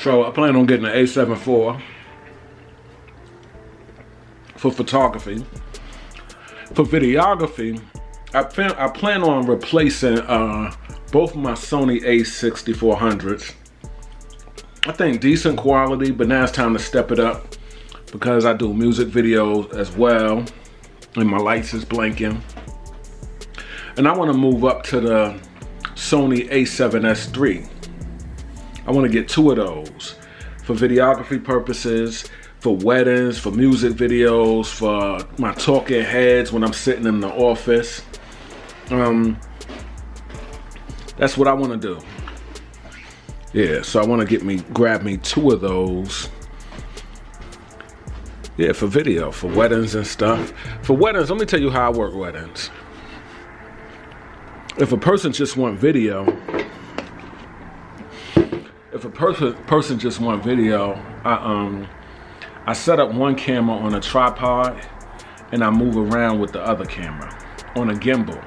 So I plan on getting an A7 IV for photography. For videography, I plan on replacing both of my Sony a6400s. I think decent quality, but now it's time to step it up because I do music videos as well, and my lights is blinking. And I want to move up to the Sony a7S III. I want to get 2 of those for videography purposes, for weddings, for music videos, for my talking heads when I'm sitting in the office. That's what I want to do. Yeah, so I want to grab me 2 of those. Yeah, for video, for weddings and stuff. For weddings, let me tell you how I work weddings. If a person just want video, I set up one camera on a tripod and I move around with the other camera on a gimbal.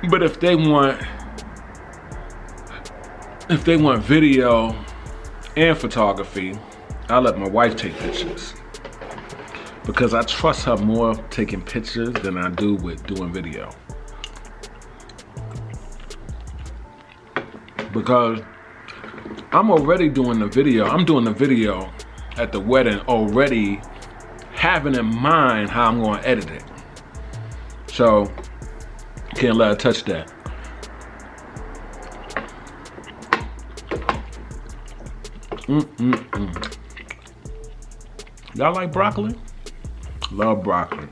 But if they want video and photography, I let my wife take pictures because I trust her more taking pictures than I do with doing video. Because I'm already doing the video. I'm doing the video at the wedding already, having in mind how I'm going to edit it. So can't let her touch that. Y'all like broccoli? Love broccoli.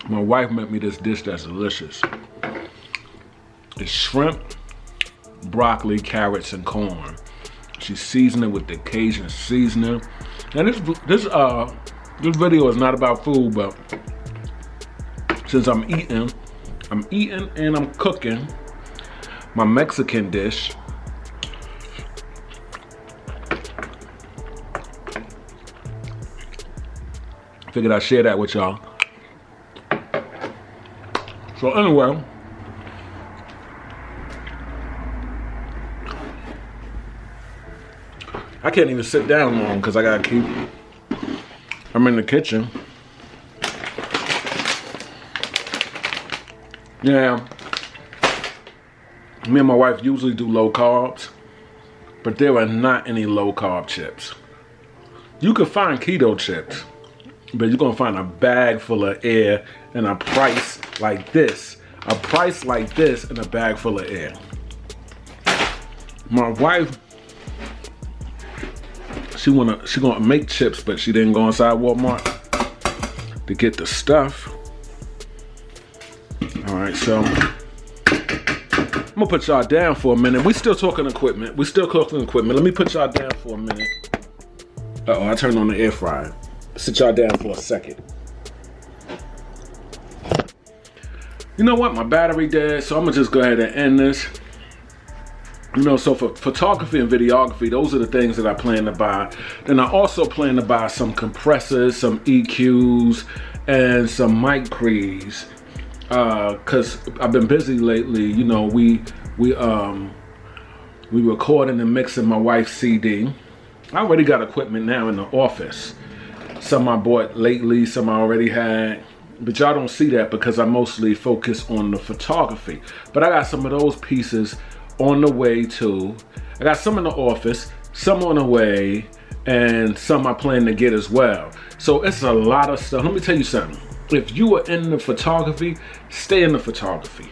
My wife made me this dish that's delicious. It's shrimp, broccoli, carrots, and corn. She seasoned it with the Cajun seasoning. And this video is not about food, but since I'm eating and I'm cooking my Mexican dish. Figured I'd share that with y'all. So anyway, I can't even sit down long because I'm in the kitchen. Yeah, me and my wife usually do low carbs, but there are not any low carb chips. You can find keto chips, but you're gonna find a bag full of air and a price like this. A price like this and a bag full of air. My wife, she gonna make chips, but she didn't go inside Walmart to get the stuff. All right, so I'm gonna put y'all down for a minute. We still talking equipment. Let me put y'all down for a minute. Uh-oh, I turned on the air fryer. Sit y'all down for a second. You know what? My battery dead, so I'm gonna just go ahead and end this. You know, so for photography and videography, those are the things that I plan to buy. Then I also plan to buy some compressors, some EQs, and some mic pre's. Cause I've been busy lately. You know, we recording and mixing my wife's CD. I already got equipment now in the office. Some I bought lately, some I already had. But y'all don't see that because I mostly focus on the photography. But I got some of those pieces on the way too. I got some in the office, some on the way, and some I plan to get as well. So it's a lot of stuff. Let me tell you something. If you are in the photography, stay in the photography.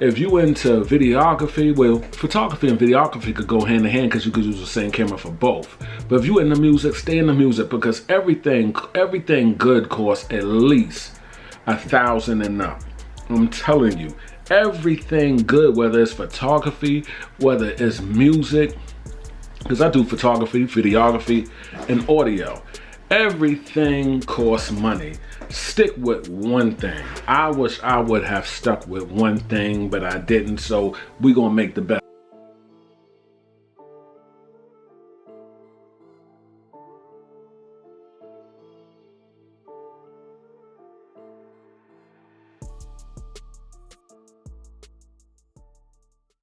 If you into videography, well, photography and videography could go hand in hand because you could use the same camera for both. But if you in the music, stay in the music because everything good costs at least $1,000 and up. I'm telling you, everything good, whether it's photography, whether it's music, because I do photography, videography, and audio. Everything costs money. Stick with one thing. I wish I would have stuck with one thing, but I didn't, so we're gonna make the best.